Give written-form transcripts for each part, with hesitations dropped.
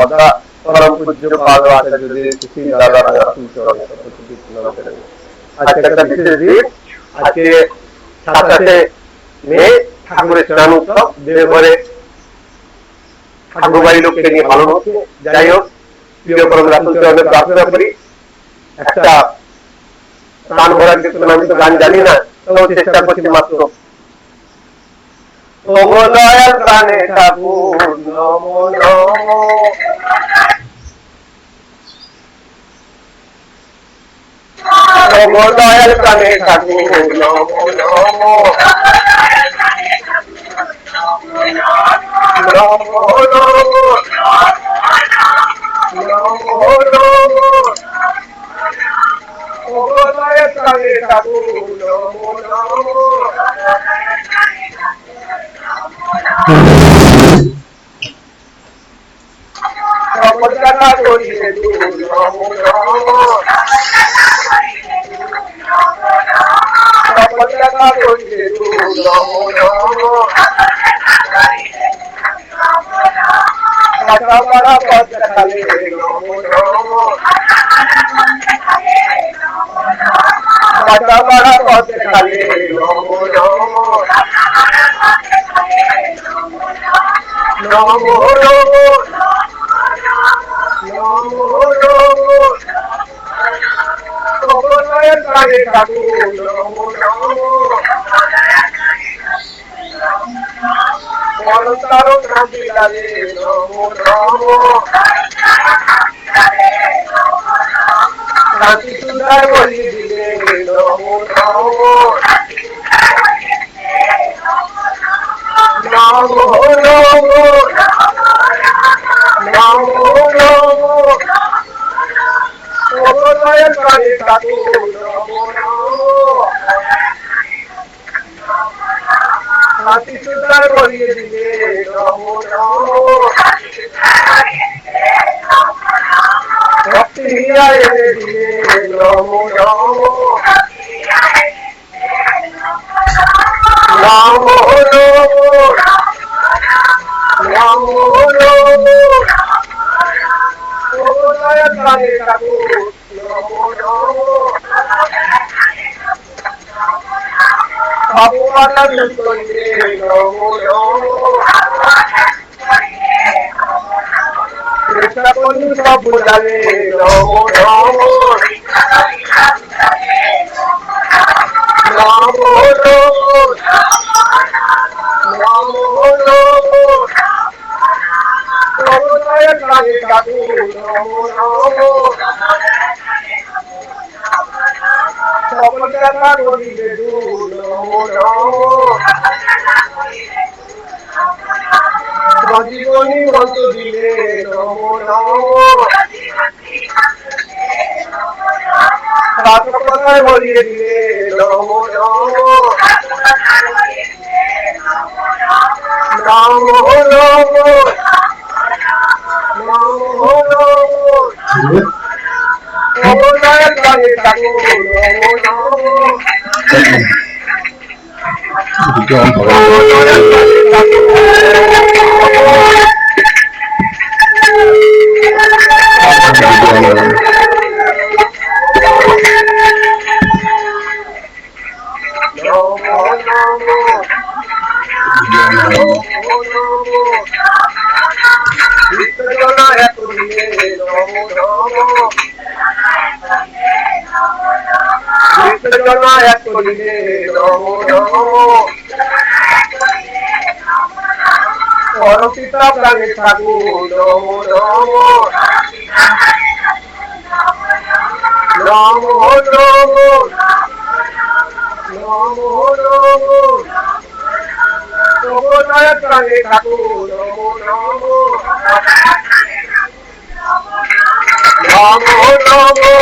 সদা পরম পূজ্য পাদ আচার্যদের শ্রী দাদা রাজা চরণে শতকোটি প্রণাম করে। আজকে একটা বিশেষ দিন, আজকে 27শে মে ঠাকুরের স্নান উৎসব দেবঘরে ঠাকুর বাড়ির লোককে নিয়ে পালন হচ্ছে। যাই হোক, প্রিয় পরম রাসূল চরণে প্রার্থনা করি একটা গান করার জন্য। আমি তো গান জানি না, তবে চেষ্টা করছি মাত্র। ওগো দয়াল প্রাণে ঠাকুর নমো নমো, ওগো দয়াল প্রাণে ঠাকুর নমো নমো, নমো নমো, নমো নমো, ওগো দয়াল প্রাণে ঠাকুর নমো নমো, সকল কথা করিলে দূর নমো নমো, সকল কথা করিলে দূর নমো নমো, কাটা পাড়া পথ দেখালে নমো নমো, কাটা পাড়া পথ দেখালে নমো নমো, নমো নমো, নমো নমো, ওগো দয়াল প্রাণে ঠাকুর নমো নমো, পরম তারক শান্তি লালে নমো নমো, শান্তি সুন্দর বলি দিলে নমো নমো, নমো নমো, নমো নমো, ওগো দয়াল প্রাণে ঠাকুর নমো নমো, শান্তি সুন্দর বলিয়ে দিলে নমো নমো, ভক্তি হিয়া এনে দিলে নমো নমো, নমো নমো, নমো নমো, ওগো দয়াল প্রাণে ঠাকুর নমো নমো, বাবুমাতা দূর করিলে নমো নমো, কৃষ্ণ বন্ধু সব বোঝালে নমো নমো, নমো নমো, নমো নমো, ওগো দয়াল প্রাণে ঠাকুর নমো নমো, সকল কথা করিলে দূর নমো নমো, সঞ্জীবনী মন্ত্র দিলে নমো নমো, সাত কথায় বলিয়ে দিলে নমো নমো, নমো নমো, নমো নমো, ওগো দয়াল প্রাণে ঠাকুর নমো নমো, ওগো দয়াল প্রাণে ঠাকুর পরপিতা প্রাণে ঠাকুর নমো নমো, নমো নমো, নমো নমো, ওগো দয়াল প্রাণে ঠাকুর নমো নমো, নমো নমো,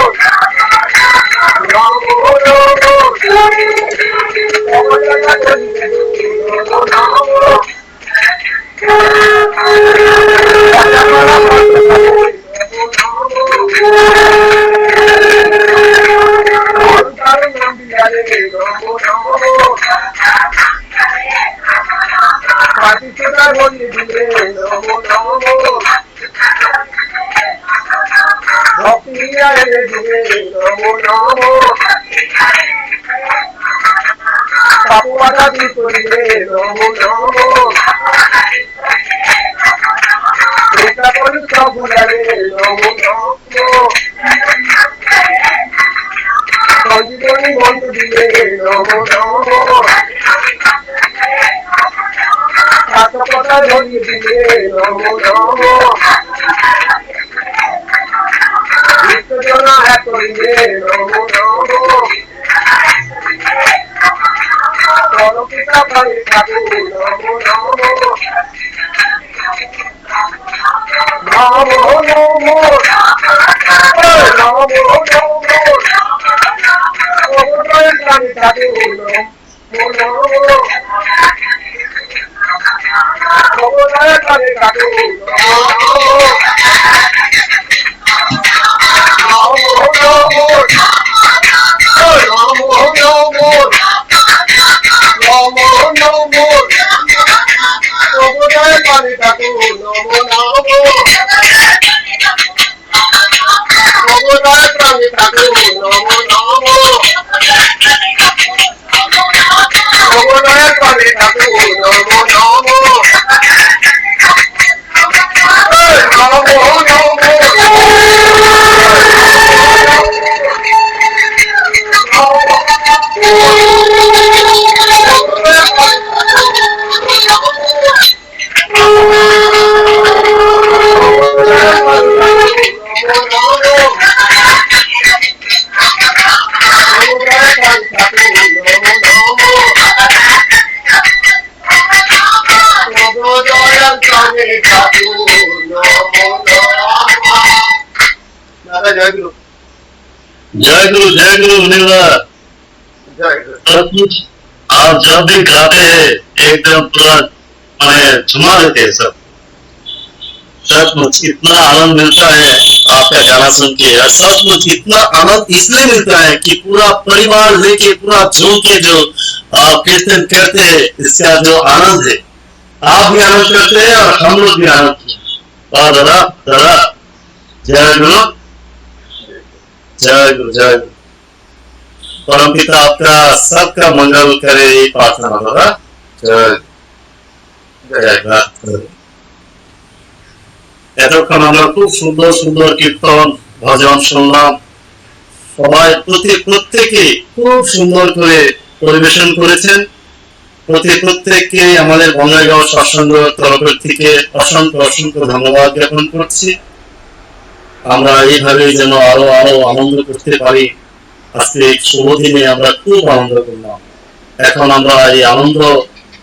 নমো নমো, ওগো দয়াল প্রাণে নমো নমো, শান্তি সুন্দর বলিয়ে দিলে নমো নমো, পাপুয়াটা বিপরীতে নমো নমো এটা করে সব ভুলারে নমো নমো সঞ্জীবনী বন্ধু দিলে নমো নমো সাতপটা ধরিয়ে দিলে নমো নমো বিশ্বজনা এক করিলে নমো নমো পরপিতা ভাই ঠাকুর নমো নমো নমো নমো নমো নমো অবতার প্রাণী ঠাকুর নমো নমো অবতার প্রাণী ঠাকুর जय गुरु सचमुच आप जब भी गाते हैं एकदम पूरा झुमा देते हैं सब। सचमुच इतना आनंद मिलता है आपका गाना सुन के, और सचमुच इतना आनंद इसलिए मिलता है कि पूरा परिवार लेके पूरा झूम के जो आप कीर्तन करते हैं, इसका जो आनंद है आप भी आनंद करते हैं और हम लोग भी आनंद करते हैं। और दादा दादा जय गुरु जय गुरु जय गुरु। परम पिता आपका सबका मंगल करे, ये प्रार्थना दादा। जय जय এতক্ষণ আমরা খুব সুন্দর সুন্দর কীর্তন ভজন শুনলাম, সবাই প্রত্যেকে খুব সুন্দর করে পরিবেশন করেছেন। প্রত্যেককে আমাদের বঙ্গাইগাঁও সৎসঙ্গ তরফের থেকে অসংখ্য অসংখ্য ধন্যবাদ জ্ঞাপন করছি। আমরা এইভাবে যেন আরো আরো আনন্দ করতে পারি। আজকে শুভ দিনে আমরা খুব আনন্দ করলাম। এখন আমরা এই আনন্দ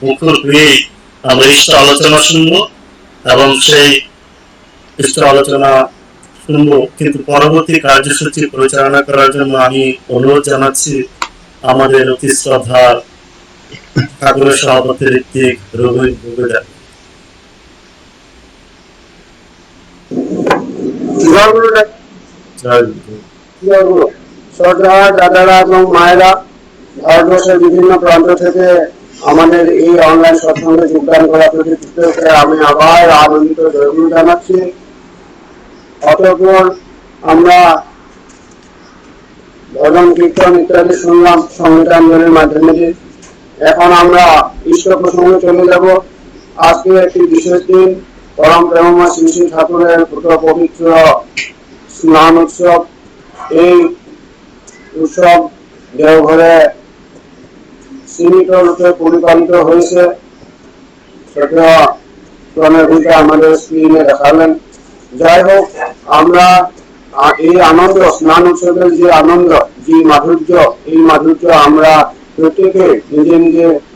মুখর হয়ে আমরা ইষ্ট আলোচনা শুনবো, এবং সেই ইষ্ট আলোচনা শুনবো, কিন্তু পরবর্তী কার্যসূচি পরিচালনা করার জন্য আমি অনুরোধ জানাচ্ছি আমাদের অতি শ্রদ্ধা ঠাকুরের সভাপতি ঋত্বিক রঘুই ভুগেদা। দাদারা এবং মায়েরা ভারতবর্ষের বিভিন্ন প্রান্ত থেকে আমাদের এই অনলাইন সৎসঙ্গে যোগদান করা প্রতিযোগিতাকে আমি আবার আনন্দিত জানাচ্ছি। অতঃপর আমরা ভজন কীর্তন ইত্যাদি শুনলাম সংগীতাঞ্জলির মাধ্যমে। এখন আমরা ইষ্ট প্রসঙ্গে চলে যাব। আজকে একটি বিশেষ দিন, পরম প্রেমময় শ্রী শ্রী ঠাকুরের পবিত্র স্নান উৎসব। এই উৎসব দেওঘরে সীমিত রূপে পরিপালিত হয়েছে। সেটা আমাদের স্ক্রিনে দেখালেন। যাই হোক, আমরা এই আনন্দ, স্নান উৎসবের যে আনন্দ, যে মাধুর্য, এই মাধুর্য আমরা প্রত্যেকে নিজে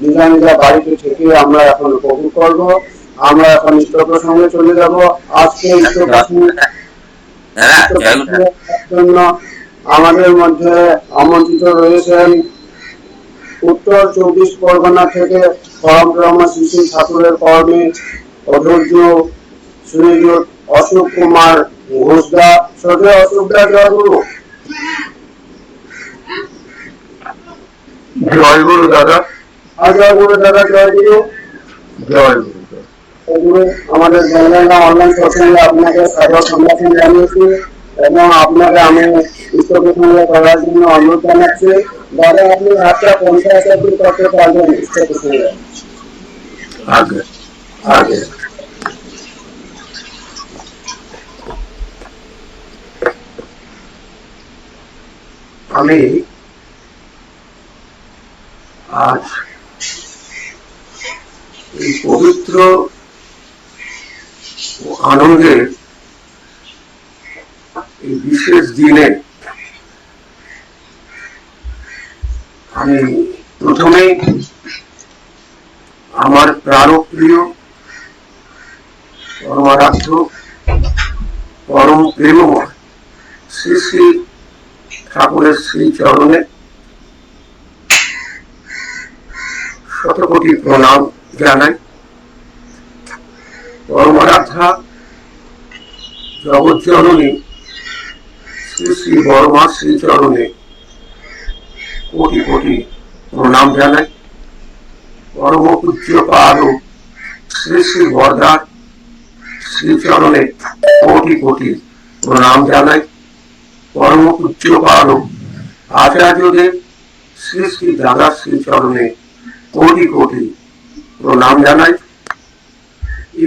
নিজা বাড়িতে থেকে আমরা এখন উপভোগ করবো। আমরা এখন ইষ্ট প্রসঙ্গে চলে যাব। আজকে ইষ্ট প্রসঙ্গের জন্য আমাদের মধ্যে আমন্ত্রিত রয়েছেন উত্তর 24 পরগনা থেকে পরম ব্রহ্ম শ্রী শ্রী ঠাকুরের কর্মে অধৈর্য শ্রীযুত অশোক কুমার ঘোষদা। সদয় অশোকদা, জয় গুরু। জয় গুরু দাদা। জয় গুরু দাদা, জয় গুরু। জয় গুরু। আমাদের অনলাইন সৎসঙ্গে আপনাকে সাদর সম্ভাষণ জানিয়েছি এবং আপনাকে আমি স্থপতিমূলক করার জন্য অনুরোধ জানাচ্ছি। দাদা, আপনি হাতটা 50 দূর করতে পারবেন স্থপতিমূলক? আগে আগে আমি আজ এই পবিত্র ও আনন্দের এই বিশেষ দিনে আমি প্রথমেই আমার প্রাণপ্রিয় পরমারাধ্য পরম প্রেমময় শ্রী শ্রী ঠাকুরের শ্রী চরণে শতকোটি প্রণাম জানাই। পরমারাধ্যা জগজ্জননী শ্রী শ্রী বড়মা শ্রী চরণে কোটি কোটি প্রণাম জানাই। পরম পূজ্য পাদ শ্রী শ্রী বরদার শ্রী চরণে কোটি কোটি প্রণাম জানাই। পরম পূজ্য পাদ আচার্যদেব শ্রী শ্রী দাদা শ্রী চরণে কোটি কোটি প্রণাম জানাই।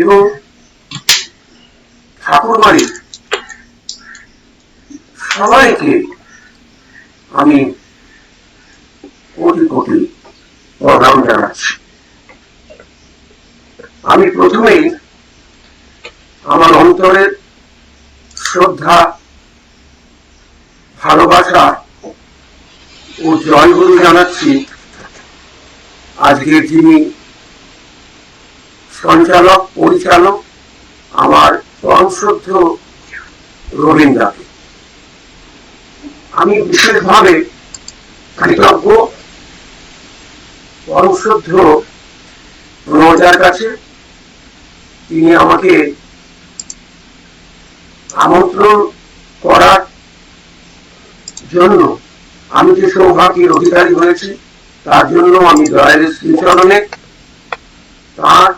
এবং ঠাকুর বাড়ির সবাইকে আমি কোটি কোটি প্রণাম জানাচ্ছি। আমি প্রথমেই আমার অন্তরের শ্রদ্ধা, ভালোবাসা ও জয়গুরু জানাচ্ছি আজকের যিনি সঞ্চালক পরিচালক আমার পরমশ্রদ্ধ রবীন্দ্রকে। আমি বিশেষভাবে কৃতজ্ঞ পরমশ্রদ্ধ প্রণজার কাছে। তিনি আমাকে আমন্ত্রণ করার জন্য আমি যে সৌভাগ্যের অধিকারী হয়েছি তার জন্য আমি দয়ালের শ্রীচরণে তার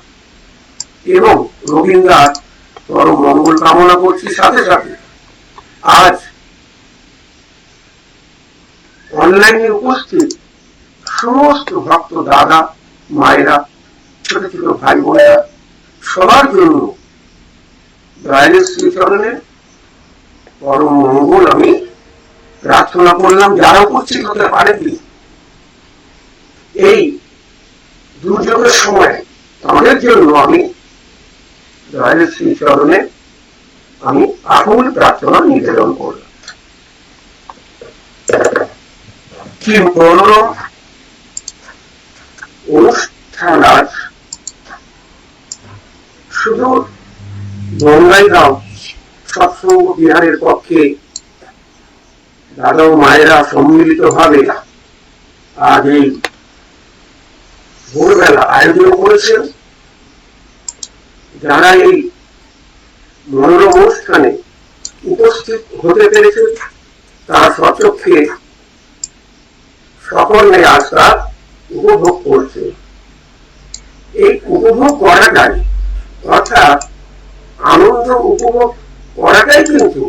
এবং রবীন্দ্রার পরম মঙ্গল কামনা করছি। সাথে সাথে আজ অনলাইনে উপস্থিত সমস্ত ভক্ত দাদা মায়েরা, ছোট ছোট ভাই বোনেরা, সবার জন্য দয়ালের শ্রীচরণে পরম মঙ্গল আমি প্রার্থনা করলাম। যারা উপস্থিত হতে পারেননি এই দুর্যোগের সময় তাদের জন্য আমি দয়ালের শ্রীচরণে আমি আকুল প্রার্থনা নিবেদন করলাম। কি মনোরম অনুষ্ঠান আজ শুধু বঙ্গাইগাঁও সৎসঙ্গ বিহারের পক্ষে দাদা ও মায়েরা সম্মিলিত ভাবে আজ এই ভোরবেলা আয়োজন করেছেন। যারা এই মনোরম অনুষ্ঠানে উপস্থিত হতে পেরেছেন তারা স্বচক্ষে সকলে আজ তা উপভোগ করছে। এই উপভোগ করাটাই অর্থাৎ আনন্দ উপভোগ করাটাই কিন্তু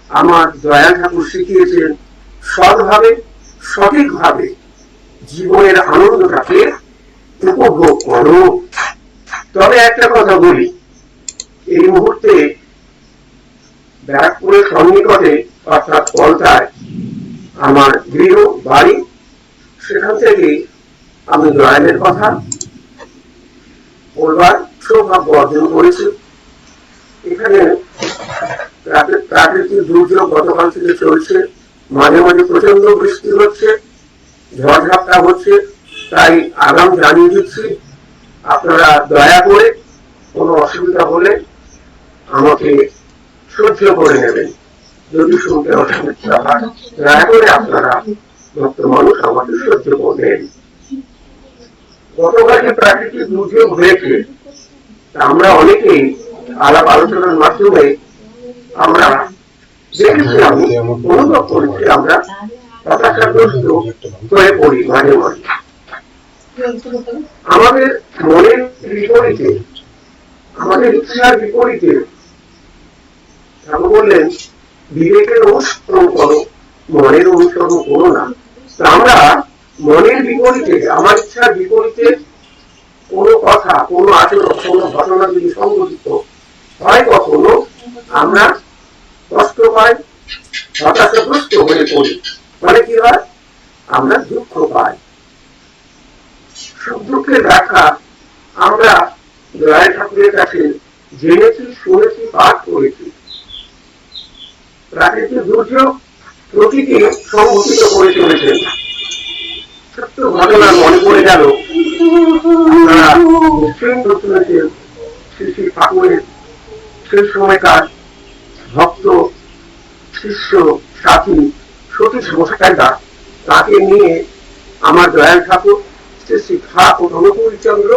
আমার দয়াল ঠাকুর শিখিয়েছেন সৎভাবে সঠিকভাবে জীবনের আনন্দটাকে উপভোগ করো। তবে একটা কথা বলি, এই মুহূর্তে ব্যারাকপুরের সন্নিকটে অর্থাৎ কলকাতায় আমার গৃহ বাড়ি, সেখান থেকে আমি দয়ালের কথা বলবার সৌভাগ্য অর্জন করেছি। এখানে প্রাকৃতিক দুর্যোগ গতকাল থেকে চলছে, মাঝে মাঝে প্রচন্ড বৃষ্টি হচ্ছে, ঝড়ঝাপটা হচ্ছে। তাই আগাম জানিয়ে দিচ্ছি, আপনারা দয়া করে কোনো অসুবিধা হলে আমাকে সহ্য করে নেবেন। যদি শুনতে অসুবিধা হয় দয়া করে আপনারা ভক্ত মানুষ আমাকে সহ্য করবেন। গতকাল যে প্রাকৃতিক দুর্যোগ হয়েছে আমরা অনেকেই আলাপ আলোচনার মাধ্যমে আমরা দেখেছি, আমি অনুভব করেছি, আমরা হতাশাগ্রস্ত হয়ে পড়ি মাঝে মাঝে। আমাদের মনের বিপরীতে, আমাদের ইচ্ছার বিপরীতে ঠাকুর বললেন বিবেকের অনুসরণ করো, মনের অনুসরণ করো না। তো আমরা মনের বিপরীতে, আমার ইচ্ছার বিপরীতে কোনো কথা, কোনো আচরণ, কোনো ঘটনা যদি সংঘটিত হয় কখনো, আমরা কষ্ট পাই, হতাশাগ্রস্ত হয়ে পড়ি। মানে কি হয়? আমরা দুঃখ পাই। সুখ দুঃখের ব্যাখ্যা আমরা দয়াল ঠাকুরের কাছে জেনেছি, শুনেছি, পাঠ করেছি। প্রাকৃতিক দুর্যোগ প্রকৃতি সংঘটিত করে চলেছেন। ছোট্ট ঘটনা মনে পড়ে গেল, আপনারা নিশ্চয়ই শুনেছেন শ্রী শ্রী ঠাকুরের সেই সময়কার ভক্ত শিষ্য সাথী সতীশ মশাইদা, তাকে নিয়ে আমার দয়াল ঠাকুর শ্রী শ্রী ঠাকুর অনুকূল চন্দ্র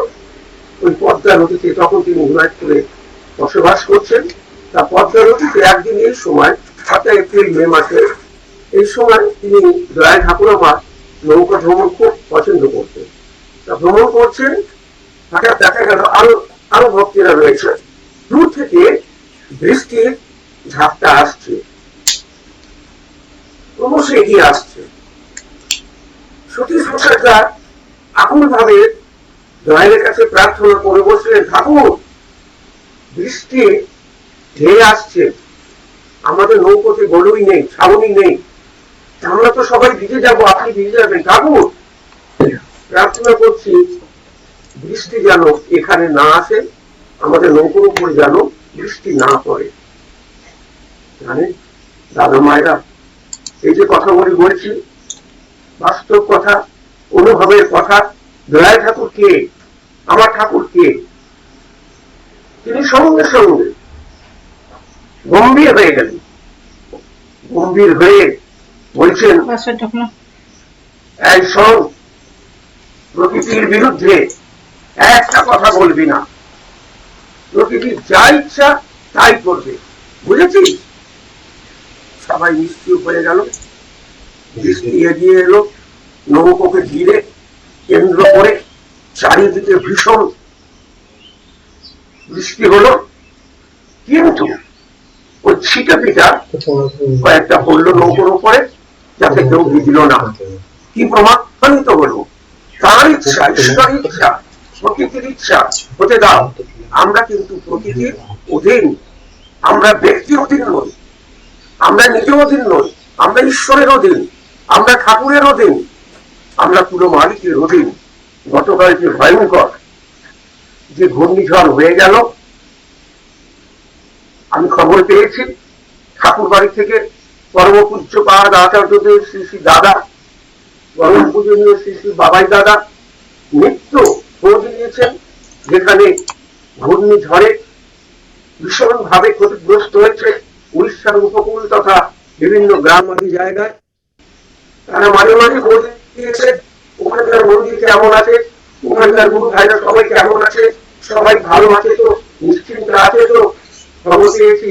ওই পদ্মা নদীতে, তখন তিনি হিমায়তপুরে বসবাস করছেন, তা পদ্মা নদীতে একদিন এই সময় 7 এপ্রিল মে মাসে, এই সময় তিনি দয়াল ঠাকুর আমার নৌকা ভ্রমণ খুব পছন্দ করতেন। তা ভ্রমণ করছেন, হঠাৎ দেখা গেল আরো ভক্তেরা রয়েছে, দূর থেকে বৃষ্টির ঝাপটা আসছে, ক্রমশ এগিয়ে আসছে। সতীশ মশাইদা আকুল ভাবে দয়ালের কাছে প্রার্থনা করে বসলেন, ঠাকুর বৃষ্টি ধেয়ে আসছে, আমাদের নৌকোতে গলুই নেই, ছাউনি নেই, আমরা তো সবাই ভিজে যাবো, আপনি ভিজে যাবেন, ঠাকুর প্রার্থনা করছি বৃষ্টি যেন এখানে না আসে, আমাদের নৌকোর উপরে যেন বৃষ্টি না পড়ে। জানেন দাদা মায়েরা, এই যে কথাগুলি বলছি বাস্তব কথা, অনুভবের কথা। দয়াল ঠাকুর কে? আমার ঠাকুর কে? তিনি সঙ্গে সঙ্গে গম্ভীর হয়ে গেলেন, গম্ভীর হয়ে বলছেন, এই শোন, প্রকৃতির বিরুদ্ধে একটা কথা বলবি না, প্রকৃতির যা ইচ্ছা তাই করবে, বুঝেছিস? সবাই নিশ্চুপ হয়ে গেল। বৃষ্টি এগিয়ে এলো, নৌকোকে ঘিরে কেন্দ্র করে চারিদিকে ভীষণ বৃষ্টি হলো, কিন্তু ওই ছিটে পিটা কয়েকটা পড়লো নৌকোর উপরে, যাতে কেউ ভিজল না। কি প্রমাণিত হলো? তার ইচ্ছা, ঈশ্বরের ইচ্ছা, প্রকৃতির ইচ্ছা হতে দাও। আমরা কিন্তু প্রকৃতির অধীন, আমরা ব্যক্তির অধীন নই, আমরা নিজের অধীন নই, আমরা ঈশ্বরের অধীন, আমরা ঠাকুরের অধীন, আমরা পুরো মালিকের অধীন। গতকাল যে ভয়ঙ্কর যে ঘূর্ণিঝড় হয়ে গেল, আমি খবর পেয়েছি ঠাকুর বাড়ি থেকে পরম পূজ্যপাদ আচার্যদেব শ্রী শ্রী দাদা, পরম পূজনীয় শ্রী শ্রী বাবাই দাদা নিত্য খোঁজ নিয়েছেন, যেখানে ঘূর্ণিঝড়ে ভীষণ ভাবে ক্ষতিগ্রস্ত হয়েছে উড়িষ্যার উপকূল তথা বিভিন্ন গ্রামাদি জায়গায়। তারা মাঝে মাঝে খোঁজ নিয়েছে ওখানকার মন্দির কেমন আছে, ওখানকার গুরু ভাইরা সবাই কেমন আছে, সবাই ভালো আছে তো, নিশ্চিন্ত আছে তো। খবর পেয়েছি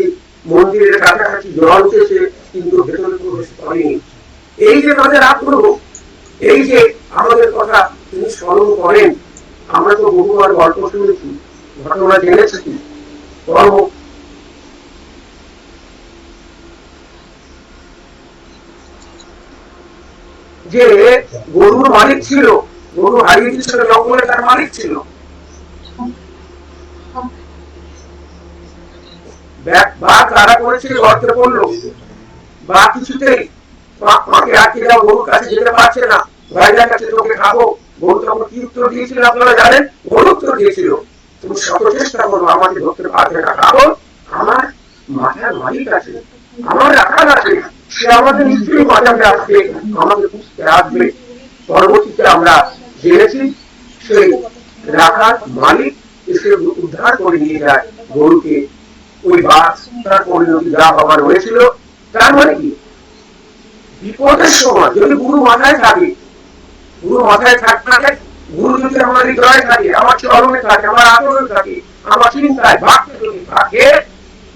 মন্দিরের কাছাকাছি জল উঠেছে, কিন্তু ভেতরে প্রবেশ করেনি। এই যে তাদের আগ্রহ, এই যে আমাদের কথা তিনি স্মরণ করেন, আমরা তো বহুবার গল্প শুনেছি, ঘটনা জেনেছি। কর্ম যে গরুর মালিক ছিল, গরু হারিয়ে দিচ্ছিল জঙ্গলে, তার মালিক ছিল, বাঘ তারা করেছে, গর্তে পড়লো, বা কিছুতেই মাকে আটকে যাও, গরুর কাছে যেতে পারছে না, ভাইজার কাছে তোকে খাবো। গরু তখন কি উত্তর দিয়েছিল আপনারা জানেন? গরু উত্তর দিয়েছিল, তুমি শত চেষ্টা করো আমাকে ধরতে পারবে না, কারণ আমার মাথার মালিক আছে, আমার রাখাল আছে, সে আমাদের নিশ্চয়ই বাঁচাতে আসবে, আমাকে বুঝতে আসবে। পরবর্তীতে আমরা জেনেছি সেই রাখাল মালিক এসে উদ্ধার করে নিয়ে যায় গরুকে, ওই বাঘ তার পরিণতি যা হবার হয়েছিল। তার মানে কি, বিপদের সময় যদি গুরু মাথায় থাকে, গুরু মাথায় থাকে, গুরু যদি আমার হৃদয়ে থাকে, আমার চরণে থাকে, আমার আচরণে থাকে, আমার চিন্তায় ভাবতে যদি থাকে,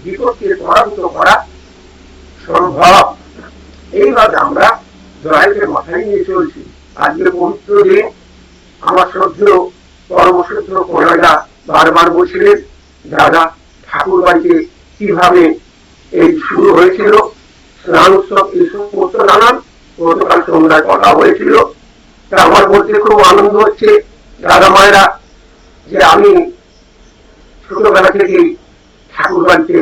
বিপদকে পরাভূত করা সম্ভব। এইভাবে আমরা দয়ালকে মাথায় নিয়ে চলছি। আজকে পবিত্র দিন, আমার শ্রদ্ধেয় পরমশ্রদ্ধেয় কনয়দা বারবার বলছিলেন, দাদা ঠাকুর বাড়িতে কিভাবে এই শুরু হয়েছিল স্নান উৎসব, এই সমস্ত নানান গতকাল সন্ধ্যায় কথা হয়েছিল। তা আমার বলতে খুব আনন্দ হচ্ছে দাদা মায়েরা, যে আমি ছোটবেলা থেকেই ঠাকুর বাড়িতে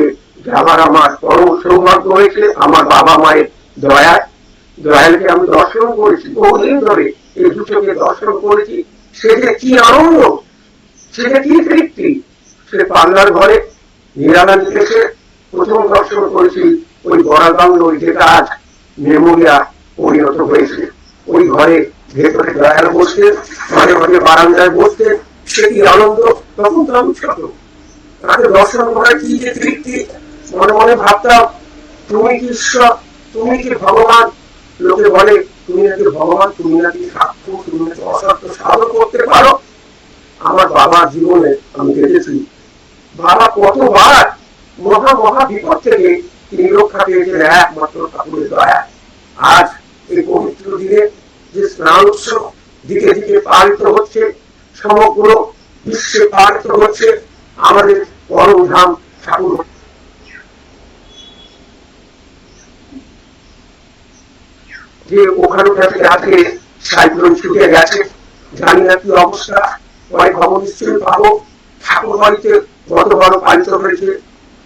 যাওয়ার আমার পরম সৌভাগ্য হয়েছে। আমার বাবা মায়ের দয়ায়, দয়ালকে আমি দর্শন করেছি বহুদিন ধরে, এই দু চোখে দর্শন করেছি। সে যে কি আনন্দ, সে যে কি তৃপ্তি। সে পাল্লার ঘরে নিরালা নিকেশে প্রথম দর্শন করেছি ওই বড়াল বাংলো, যেটা আজ মেমোরিয়া পরিণত হয়েছে। ওই ঘরে ভেতরে দয়াল বসতেন, মাঝে মাঝে বারান্দায় বসতেন। সে কি আনন্দ, তখন তো আমি ছোট, তাকে দর্শন করার কি যে তৃপ্তি। মনে মনে ভাবতাম, তুমি কি ঈশ্বর, তুমি কি ভগবান। লোকে বলে তুমি নাকি ভগবান, তুমি নাকি ঠাকুর, তুমি নাকি অসত্য সাধন করতে পারো। আমার বাবার জীবনে আমি দেখেছি বাবা কতবার মহা মহা বিপদ থেকে তিনি রক্ষা পেয়েছেন একমাত্র ঠাকুরের দয়া। আজ এই পবিত্র দিনে যে স্নান উৎসব দিকে দিকে পালিত হচ্ছে, সমগ্র বিশ্বে পালিত হচ্ছে, আমাদের পরম ধাম ঠাকুর যে ওখানে কাছে আজকে সাইক্লোন ছুটে গেছে, জানি না কি অবস্থা, পরে খবর নিশ্চয়ই পাবো। ঠাকুর বাড়িতে কত বড় পালিত হয়েছে,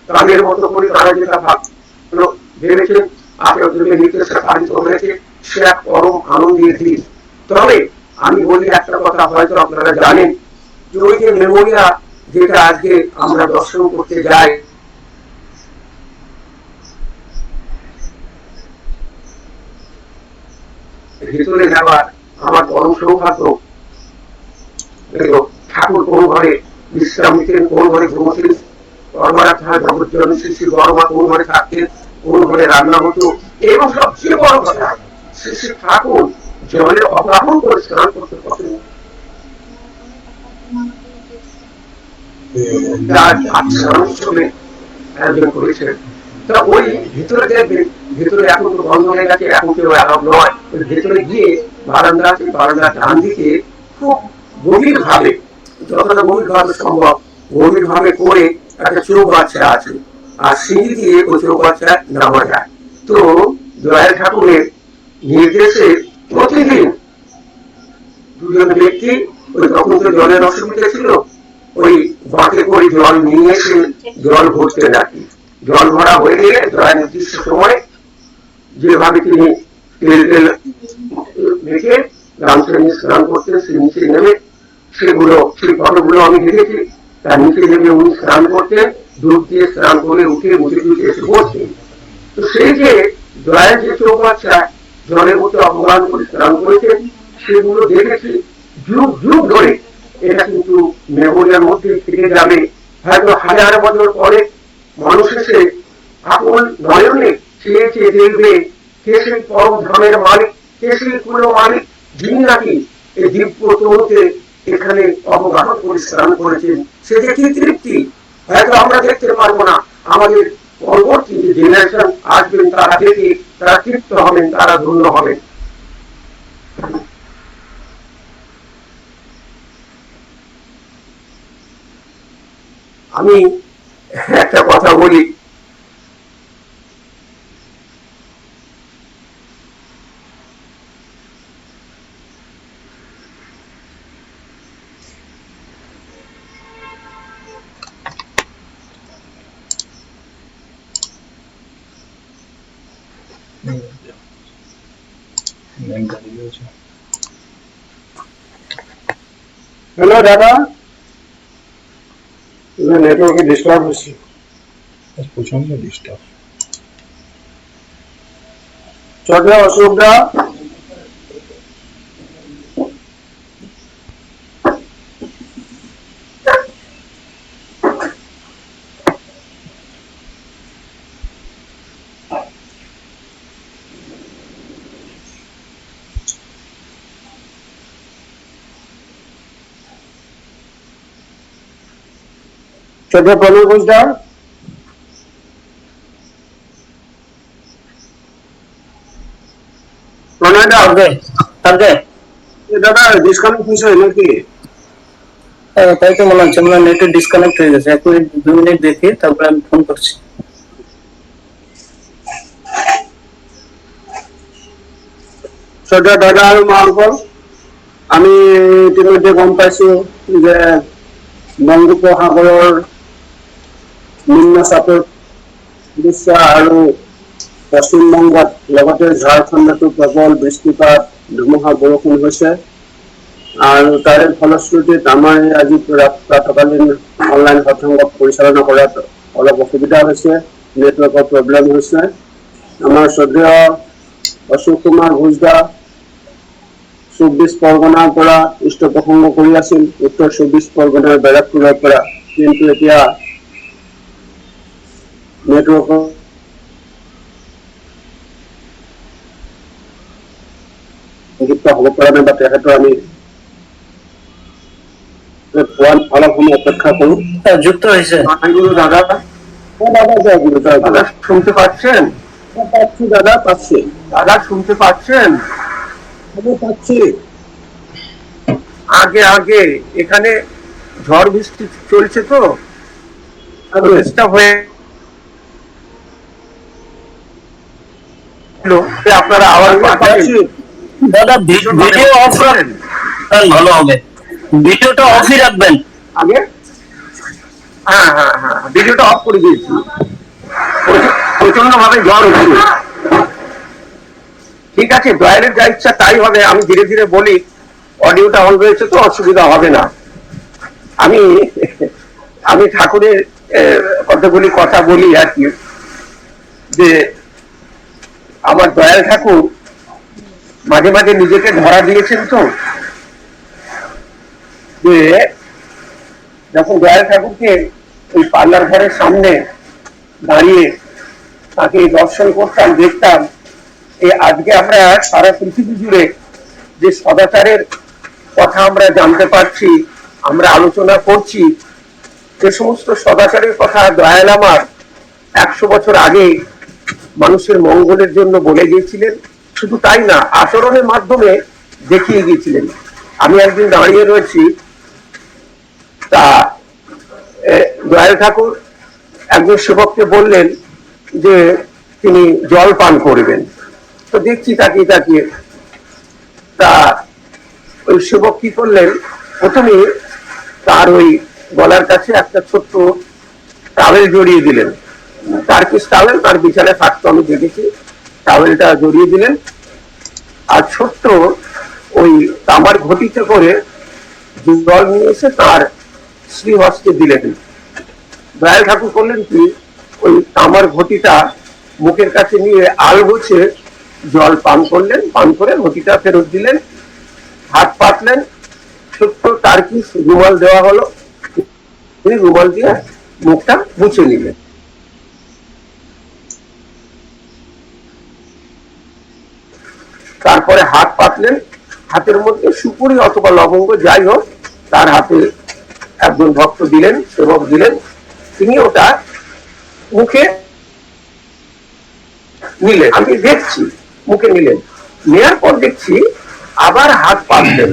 তাদের মতো করে তারা যেটা ভাবলো ভেবেছেন আপনাদের নির্দেশে পালিত হয়েছে, সে এক পরম আনন্দের দিন। তবে আমি বলি একটা কথা, হয়তো আপনারা জানেন যে ওই যে মেমোরিয়া যেটা আজকে আমরা দর্শন করতে যাই, ভিতরে যাওয়ার আমার পরম সৌভাগ্য। ঠাকুর কোন ঘরে বিশ্রাম নিতেন, কোন ঘরে ঘুমতেন, জগজ্জন শ্রী শ্রী বড়মা কোন ঘরে থাকতেন, কোন ঘরে রান্না হতো, এবং সবচেয়ে বড় কথা শ্রী শ্রী ঠাকুর জলে অবগাহন করে স্নান করতে পারতেন। আয়োজন করেছেন। তা ওই ভিতরে দেখবেন, ভিতরে এখন তো বন্ধ হয়ে গেছে, এখন কেউ অ্যালাউ নয়। ওই ভেতরে গিয়ে বারান্দা আছে, বারান্দার ডান দিকে খুব গভীর ভাবে, যতটা গভীর ভাবে সম্ভব গভীর ভাবে করে একটা চৌবাচ্চা আছে, আর সিঁড়ি দিয়ে ওই চৌবাচ্চায় নামা যায়। তো দয়াল ঠাকুরের নির্দেশে প্রতিদিন দুজন ব্যক্তি, ওই তখন তো জলের অসুবিধা ছিল, ওই বাঁকে করে জল নিয়ে এসে জল ভরতে রাখি। জল ভরা হয়ে গেলে দয়া নির্দিষ্ট সময় যেভাবে তিনি তেল তেল মেখে গামছা নিয়ে স্নান করতেন, সে নিচে নেমে সেগুলো, সেই ফটোগুলো আমি দেখেছি, তার নিচে নেমে উনি স্নান করতেন, ডুব দিয়ে স্নান করে উঠে মুখে টুটে এসে বসতেন। তো সেই যে দয়াল যে চৌবাচ্চা জলের মতো অবগাহন করে স্নান করেছেন, সেগুলো দেখেছি যুগ যুগ ধরে। এটা কিন্তু মেমোরিয়ার মধ্যে থেকে যাবে। হয়তো হাজার বছর পরে মানুষ এসে আপন নয়নে চেয়ে চেয়ে দেখবে কে সেই পরম ধামের মালিক, কে সেই কুলো মালিক, যিনি নাকি এই দিব্য তনুতে এখানে অবগাহন করে স্নান করেছেন। সে যে কি তৃপ্তি হয়তো আমরা দেখতে পারবো না, আমাদের পরবর্তী যে জেনারেশন আসবেন তারা দেখে তারা তৃপ্ত হবেন, তারা ধন্য হবেন। আমি একটা কথা বলি, হ্যালো দাদা, নেটওয়ার্কে ডিস্টার্ব হচ্ছে, প্রচন্ড ডিস্টার্ব। চটে অশোকদা, চটে প্রণয় ঘোষদা, প্রণয়দা দাদা ডিসকানেক্ট হয়েছে নাকি? তাই তো মনে হচ্ছে, মনে হয় নেটে ডিসকানেক্ট হয়ে গেছে। 1 মিনিট 2 মিনিট দেখে তারপরে আমি ফোন করছি। শ্রদ্ধা দাদা আৰু মাসকল, আমি ইতিমধ্যে গম পাইছো যে বংগোপসাগৰৰ নিম্নচাপৰ উড়িষ্যা আৰু পশ্চিমবংগত লগতে ঝাৰখণ্ডতো প্ৰবল বৃষ্টিপাত ধুমুহা বৰষুণ হৈছে আৰু তাৰে ফলশ্ৰুতিত আমাৰ আজি প্ৰাতকালীন অনলাইন সৎসংগ পৰিচালনা কৰাত অলপ অসুবিধা হৈছে, নেটৱৰ্কৰ প্ৰব্লেম হৈছে। আমাৰ শ্ৰদ্ধেয় অশোক কুমাৰ ঘোষদা 24 পৰগনাৰ পৰা ইষ্ট প্ৰসংগ কৰি আছিল, উত্তৰ 24 পৰগনাৰ বেৰাকপুৰৰ পৰা, কিন্তু এতিয়া নেটৱৰ্কৰ সংযুক্ত হ'ব পৰা নাই বা তেখেতৰ আমি অলপ সময় অপেক্ষা কৰো। যুক্ত হয়েছে। দাদা দাদা শুনতে পাচ্ছেন? পাচ্ছি দাদা, পাচ্ছি দাদা শুনতে পাচ্ছেন? পাচ্ছি। আগে আগে এখানে ঝড় বৃষ্টি চলছে তো, ডিস্টার্ব হয়ে আপনারা আওয়াজ পাচ্ছি। দাদা ভিডিও অফ করেন, ভালো হবে। ভিডিওটা অফই রাখবেন আগে। হ্যাঁ হ্যাঁ হ্যাঁ, ভিডিওটা অফ করে দিয়েছি, প্রচন্ড ভাবে জ্বর হচ্ছে। ঠিক আছে, দয়ালের যা ইচ্ছা তাই হবে। আমি ধীরে ধীরে বলি, অডিওটা অন রয়েছে তো অসুবিধা হবে না। আমি ঠাকুরের কতগুলি কথা বলি আর কি, যে আমার দয়াল ঠাকুর মাঝে মাঝে নিজেকে ধরা দিয়েছেন তো, যে যখন দয়াল ঠাকুরকে ওই পার্লার ঘরের সামনে দাঁড়িয়ে তাকে দর্শন করতাম, দেখতাম, আজকে আমরা সারা পৃথিবী জুড়ে যে সদাচারের কথা আমরা জানতে পারছি, আমরা আলোচনা করছি, যে সমস্ত সদাচারের কথা দয়াল আমার 100 বছর আগে মানুষের মঙ্গলের জন্য বলে গিয়েছিলেন। শুধু তাই না, আচরণের মাধ্যমে দেখিয়ে গিয়েছিলেন। আমি একদিন দাঁড়িয়ে রয়েছি, তা দয়াল ঠাকুর একজন সেবককে বললেন যে তিনি জল পান করবেন। তো দেখছি তাকিয়ে তাকিয়ে, তা ওই সেবক কি করলেন, প্রথমে তার ওই গলার কাছে একটা ছোট্ট টাওয়েল জড়িয়ে দিলেন। টার্কিশ টাওয়েল, তার বিছানায় থাকতো, আমি দেখেছি, টাওয়েলটা জড়িয়ে দিলেন, আর ছোট্ট ওই তামার ঘটিতে করে জল নিয়ে এসে তার শ্রীহস্তে দিলেন। দয়াল ঠাকুর করলেন কি, ওই তামার ঘটিটা মুখের কাছে নিয়ে আলগোছে জল পান করলেন, পান করে ঘটিটা ফেরত দিলেন, হাত পাতলেন, ছোট্ট টার্কিশ রুমাল দেওয়া হলো, তিনি রুমাল দিয়ে মুখটা মুছে নিলেন। তারপরে হাত পাতলেন, হাতের মধ্যে সুপুরি অথবা লবঙ্গ যাই হোক তার হাতে একজন ভক্ত দিলেন, সেবক দিলেন, তিনি ওটা মুখে নিলেন। আমি দেখছি মুখে নিলেন, নেওয়ার পর দেখছি আবার হাত পাতলেন,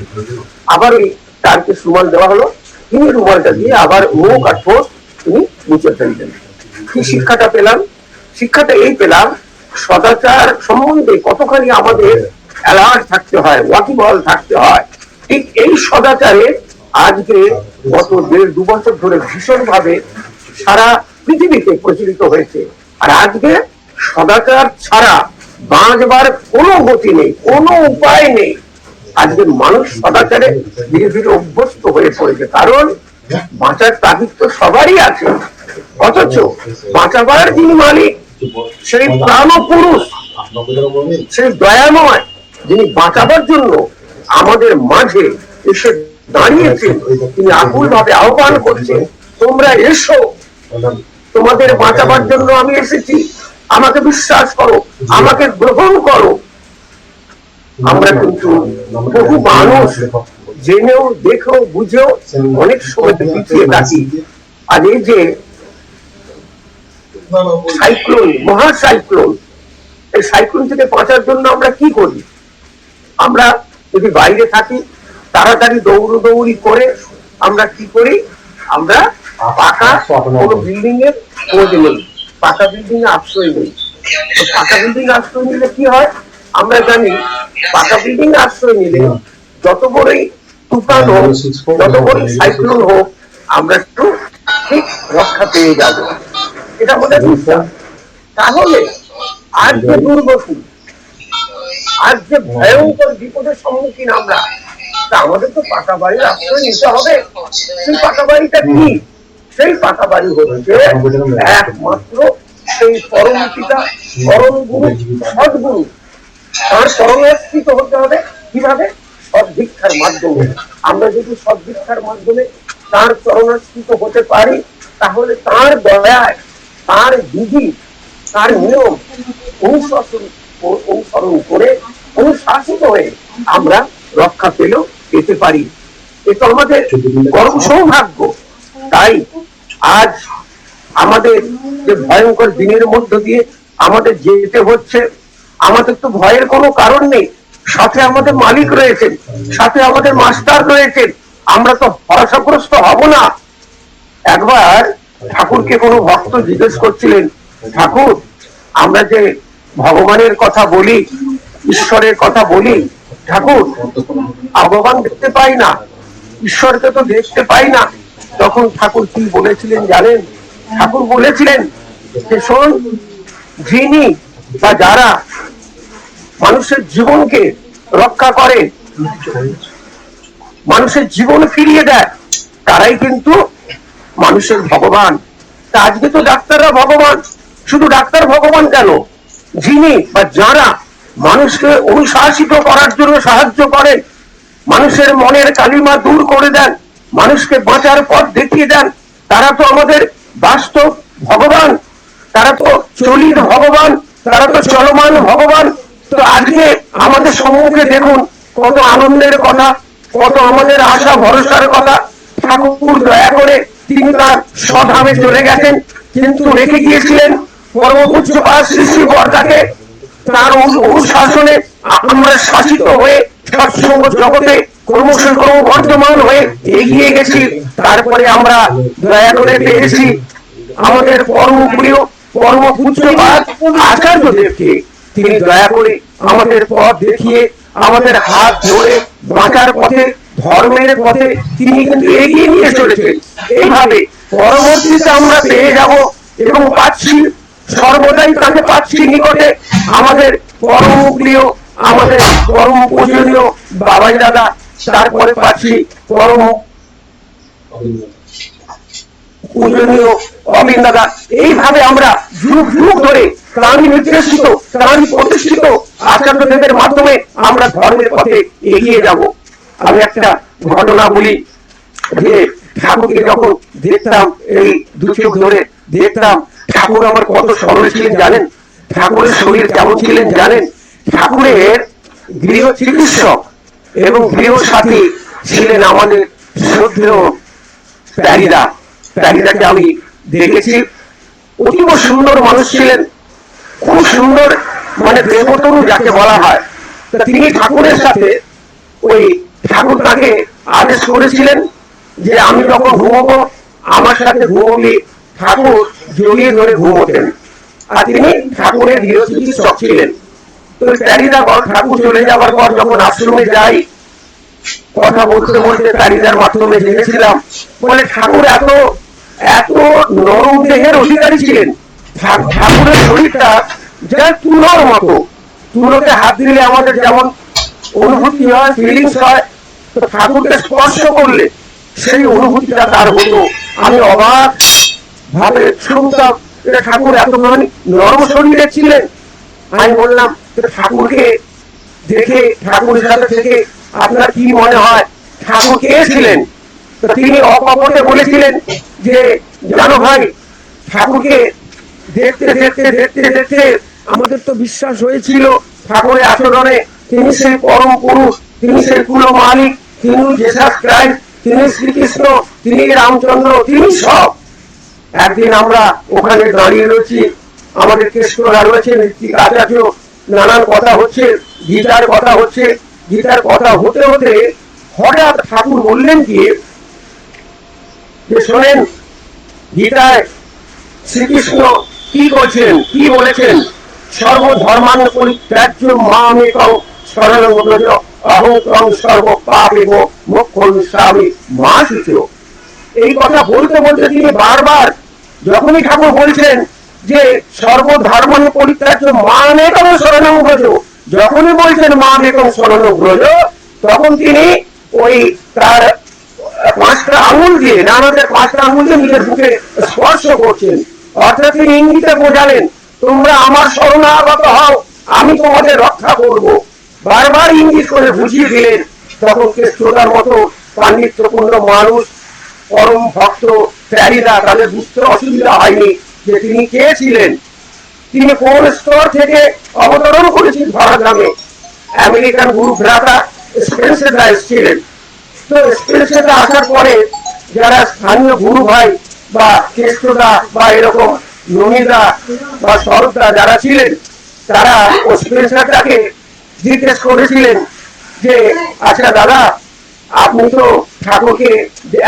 আবার ওই তারকে রুমাল দেওয়া হলো, তিনি রুমালটা দিয়ে আবার মুখ আর ঠোঁট তিনি মুছে ফেললেন। কি শিক্ষাটা পেলাম? শিক্ষাটা এই পেলাম, সদাচার সম্বন্ধে কতখানি আমাদের অ্যালার্ট থাকতে হয়, ওয়াকিবহাল থাকতে হয়। ঠিক এই সদাচারে আজকে গত 1.5-2 বছর ধরে ভীষণ ভাবে সারা পৃথিবীতে প্রচলিত হয়েছে। আর আজকে সদাচার ছাড়া বাঁচবার কোনো গতি নেই, কোনো উপায় নেই। আজকে মানুষ সদাচারে ধীরে ধীরে অভ্যস্ত হয়ে পড়েছে, কারণ বাঁচার তাগিদ তো সবারই আছে, অথচ বাঁচাবার যিনি মালিক, সেই প্রাণ পুরুষ, সেই দয়াময়, যিনি বাঁচাবার জন্য আমাদের মাঝে এসে দাঁড়িয়েছেন, তিনি আকুল ভাবে আহ্বান করছেন, তোমরা এসো, তোমাদের বাঁচাবার জন্য আমি এসেছি, আমাকে বিশ্বাস করো, আমাকে গ্রহণ করো। আমরা কিন্তু বহু মানুষ জেনেও দেখেও বুঝেও অনেক সময় পিছিয়ে থাকি। আর এই যে সাইক্লোন, মহা সাইক্লোন, এই সাইক্লোন থেকে বাঁচার জন্য আমরা কি করি? আমরা যদি বাইরে থাকি, তাড়াতাড়ি দৌড়ি করে আমরা কি করি? আমরা পাকা কোনো বিল্ডিং এর খোঁজ নেই, পাকা বিল্ডিং এ আশ্রয় নেই। পাকা বিল্ডিং আশ্রয় নিলে কি হয়? আমরা জানি পাকা বিল্ডিং আশ্রয় নিলে যত বড়ই তুফান হোক, যত বড়ই সাইক্লোন হোক, আমরা একটু ঠিক রক্ষা পেয়ে যাব, এটা আমাদের বিশ্বাস। তাহলে আজ যে দুর্গতি, আজ যে ভয়ঙ্কর বিপদের সম্মুখীন আমরা, তা আমাদের তো পাকা বাড়ির আশ্রয় নিতে হবে। সেই পাকা বাড়িটা কি? সেই পাকা বাড়ি হচ্ছে একমাত্র সেই পরম পিতা, পরম গুরু, সদ্গুরু। তার শরণাশ্রিত হতে হবে কিভাবে? সদ্দীক্ষার মাধ্যমে। আমরা যদি সদ্দীক্ষার মাধ্যমে তার শরণাশ্রিত হতে পারি, তাহলে তার দয়ায়, তার বিধি, তার নিয়ম অনুসরণ করে, অনুশাসিত হয়ে আমরা রক্ষা পেতে পারি। এটা আমাদের পরম সৌভাগ্য। তাই আজ আমাদের যে ভয়ঙ্কর দিনের মধ্য দিয়ে আমাদের যেতে হচ্ছে, আমাদের তো ভয়ের কোনো কারণ নেই। সাথে আমাদের মালিক রয়েছেন, সাথে আমাদের মাস্টার রয়েছেন, আমরা তো হতাশাগ্রস্ত হব না। একবার ঠাকুরকে কোনো ভক্ত জিজ্ঞেস করছিলেন, ঠাকুর, আমরা যে ভগবানের কথা বলি, ঈশ্বরের কথা বলি, ঠাকুর ভগবান দেখতে পাই না, ঈশ্বরকে তো দেখতে পাই না। তখন ঠাকুর কি বলেছিলেন জানেন? ঠাকুর বলেছিলেন যে শোন, যিনি বা যারা মানুষের জীবনকে রক্ষা করে, মানুষের জীবন ফিরিয়ে দেয়, তারাই কিন্তু মানুষের ভগবান। তা আজকে তো ডাক্তাররা ভগবান। শুধু ডাক্তার ভগবান কেন, যিনি বা যারা মানুষকে অনুশাসিত করার জন্য সাহায্য করেন, মানুষের মনের কালিমা দূর করে দেন, মানুষকে বাঁচার পথ দেখিয়ে দেন, তারা তো আমাদের বাস্তব ভগবান, তারা তো চলিত ভগবান, তারা তো চলমান ভগবান। তো আজকে আমাদের সম্মুখে দেখুন কত আনন্দের কথা, কত আমাদের আশা ভরসার কথা। ঠাকুর দয়া করে তিনি তার স্বধামে চলে গেছেন, কিন্তু রেখে গিয়েছিলেন পরম পূজ্যপাদ শ্রী শ্রী বরদাকে। তার অনুশাসনে আমরা শাসিত হয়ে সৎসঙ্গ জগতে ক্রমশ ক্রমবর্ধমান হয়ে এগিয়ে গেছি। তারপরে আমরা দয়া করে পেয়েছি আমাদের পরম প্রিয় পরম পূজ্যপাদ আচার্যদেবকে। তিনি দয়া করে আমাদের পথ দেখিয়ে, আমাদের হাত ধরে বাঁচার পথে, ধর্মের পথে তিনি কিন্তু এগিয়ে নিয়ে চলেছেন। এইভাবে পরবর্তীতে আমরা পেয়ে যাব এবং পাচ্ছি, সর্বদাই তাকে পাচ্ছি নিকটে, আমাদের পরম প্রিয়, আমাদের পরম পূজনীয় বাবাই দাদা। তারপরে পাচ্ছি পরম পূজনীয় অবিন দাদা। এইভাবে আমরা যুগ যুগ ধরে প্রাণী নির্দেশিত, প্রাণী প্রতিষ্ঠিত আচার্যদেবের মাধ্যমে আমরা ধর্মের পথে এগিয়ে যাব। আমি একটা ঘটনা বলি, যে ঠাকুরকে যখন দেখতাম, এই দু চোখ ধরে দেখতাম, ঠাকুর আমার কত সরল ছিলেন জানেন? ঠাকুরের শরীর কেমন ছিলেন জানেন? ঠাকুরের গৃহ চিকিৎসক এবং গৃহ সাথী ছিলেন আমাদের শ্রদ্ধেয় প্যারিদা। প্যারিদাকে আমি দেখেছি, অতীব সুন্দর মানুষ ছিলেন, খুব সুন্দর, মানে দেবতরু যাকে বলা হয়। তা তিনি ঠাকুরের সাথে, ওই ঠাকুর তাকে আদেশ করেছিলেন যে আমি যখন ঘুমবো আমার সাথে ঘুমবি। ঠাকুর জড়িয়ে ধরে ঘুমোতেন, আর তিনি ঠাকুরের গৃহ চিকিৎসক ছিলেন। তো প্যারিদা ঠাকুর চলে যাওয়ার পর যখন আশ্রমে যাই, কথা বলতে বলতে প্যারিদার মাধ্যমে জেনেছিলাম, বলে ঠাকুর এত এত নরম দেহের অধিকারী ছিলেন। ঠাকুরের শরীরটা যা তুলোর মতো, তুলোতে হাত দিলে আমাদের যেমন অনুভূতি হয়, ফিলিংস হয়, তো ঠাকুরকে স্পর্শ করলে সেই অনুভূতিটা তার হতো। আমি অবাক ভাবে শুনতাম, ঠাকুর এত নরম শরীরে ছিলেন। আমি বললাম, ঠাকুরকে দেখে, ঠাকুরের সাথে থেকে আপনার কি মনে হয় ঠাকুর কে ছিলেন? তো তিনি অকপটে বলেছিলেন যে জানো ভাই, ঠাকুরকে দেখতে দেখতে দেখতে দেখতে আমাদের তো বিশ্বাস হয়েছিল ঠাকুরের আচরণে তিনি সেই পরম পুরুষ, তিনি সেই কুল মালিক, তিনি জেসাস ক্রাইস্ট, তিনি শ্রীকৃষ্ণ, তিনি রামচন্দ্র, তিনি সব। একদিন আমরা ওখানে দাঁড়িয়ে রয়েছি, আমাদের কৃষ্ণরা রয়েছেন, আচার্য, নানান কথা হচ্ছে, গীতার কথা হচ্ছে। গীতার কথা হতে হতে হঠাৎ ঠাকুর বললেন কি, যে শোনেন, গীতায় শ্রীকৃষ্ণ কি বলছেন, কি বলেছেন? সর্বধর্মান পরিত্যাজ্য মামেকং শরণং ব্রজ অহং ত্বং সর্ব পাপেব মোক্ষং স্বামী মা শুচ। এই কথা বলতে বলতে তিনি বারবার যখনই ঠাকুর বলছেন যে সর্বধর্ম পরিত্যাজ্য মান একং শরণং ব্রজ, যখনই বলছেন মান একং শরণং ব্রজ, তখন তিনি ওই তার পাঁচটা আঙুল দিয়ে, নানাদের পাঁচটা আঙুল দিয়ে নিজের বুকে স্পর্শ করছেন। অর্থাৎ তিনি ইঙ্গিতে বোঝালেন তোমরা আমার শরণাগত হও, আমি তোমাদের রক্ষা করব। বারবার ইঙ্গিত করে বুঝিয়ে দিলেন। তখন কেষ্টদার মতো পাণ্ডিত্যপূর্ণ মানুষ, পরম ভক্ত প্যারীরা, তাদের বুঝতে অসুবিধা হয়নি যে তিনি কে ছিলেন, তিনি কোন স্তর থেকে অবতরণ করেছেন ধরা গ্রামে। আমেরিকান গুরু ভ্রাতা স্পেন্সাররা এসেছিলেন। তো স্পেন্সাররা আসার পরে যারা স্থানীয় গুরু ভাই বা কেষ্টদা বা এরকম নমিদা বা শরৎদা যারা ছিলেন, তারা ও স্পেন্সারটাকে জিজ্ঞেস করেছিলেন যে আচ্ছা দাদা, আপনি তো ঠাকুরকে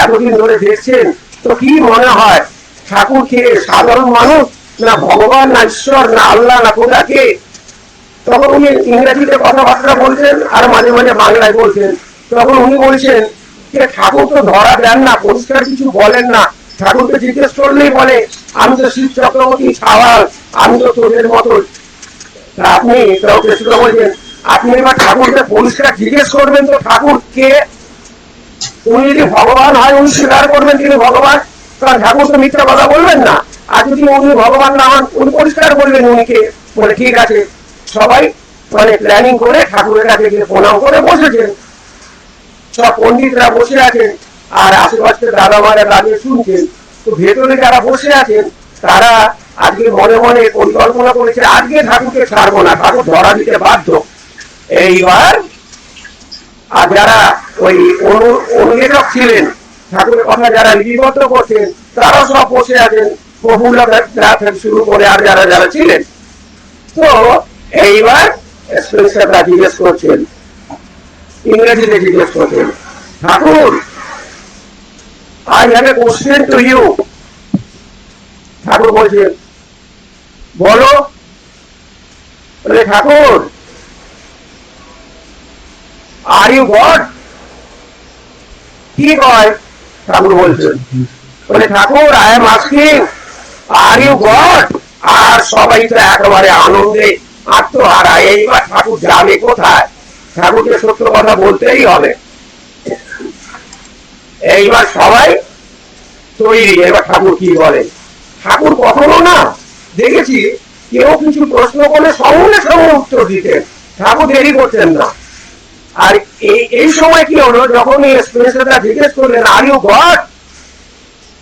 এতদিন ধরে দেখছেন, তো কি মনে হয় ঠাকুর কে সাধারণ মানুষ না ভগবান না ঈশ্বর না আল্লাহ না কোথা কে? তখন উনি ইংরেজিতে কথাবার্তা বলছেন আর মাঝে মাঝে বাংলায় বলছেন। তখন উনি বলছেন যে ঠাকুর তো ধরা দেন না, পরিষ্কার কিছু বলেন না। ঠাকুরকে জিজ্ঞেস করলেই বলে আমি তো শিব চক্রবর্তী ছাওয়াল, আমি তো তোদের মতো। আপনি বলছেন আপনি এবার ঠাকুরকে পরিষ্কার জিজ্ঞেস করবেন তো ঠাকুর কে? উনি যদি ভগবান হয় উনি স্বীকার করবেন তিনি ভগবান, কারণ ঠাকুর তো মিথ্যা কথা বলবেন না। আর যদি উনি ভগবান না হন উনি পরিষ্কার করবেন উনিকে। বলে ঠিক আছে। সবাই মানে প্ল্যানিং করে ঠাকুরের কাছে গিয়ে প্রণাম করে বসেছেন। সব পণ্ডিতরা বসে আছেন আর আশেপাশে দাদা মারা দাঁড়িয়ে শুনছেন। তো ভেতরে যারা বসে আছেন তারা আজকে মনে মনে পরিকল্পনা করেছে আজকে ঠাকুরকে ছাড়বো না, ঠাকুর ধরা দিতে বাধ্য। এইবার আর যারা ওই অনুলেখক ছিলেন, ঠাকুরের কথা যারা লিপিবদ্ধ করছেন, তারা সব বসে আছেন, প্রফুল্ল থেকে শুরু করে আর যারা যারা ছিলেন। তো এইবার স্পেন্সাররা জিজ্ঞেস করছেন, ইংরেজিতে জিজ্ঞেস করছেন, Thakur I have a question to you. Thakur বলছেন বলো। বলে ঠাকুর আর ইউ গড? কি কয়? ঠাকুর বলছেন বলে Thakur I am asking are you God? আর সবাই তো একেবারে আনন্দে আত্মহারা। এইবার ঠাকুর যাবে কোথায়? ঠাকুরকে সত্য কথা বলতেই হবে। এইবার সবাই তৈরি। এবার ঠাকুর কি বলে? ঠাকুর কখনো না দেখেছি কেউ কিছু প্রশ্ন করলে সঙ্গে সঙ্গে উত্তর দিতেন, ঠাকুর দেরি করতেন না। আর এই সময় কি হলো, যখন স্পেন্সাররা জিজ্ঞেস করলেন আর ইউ গড,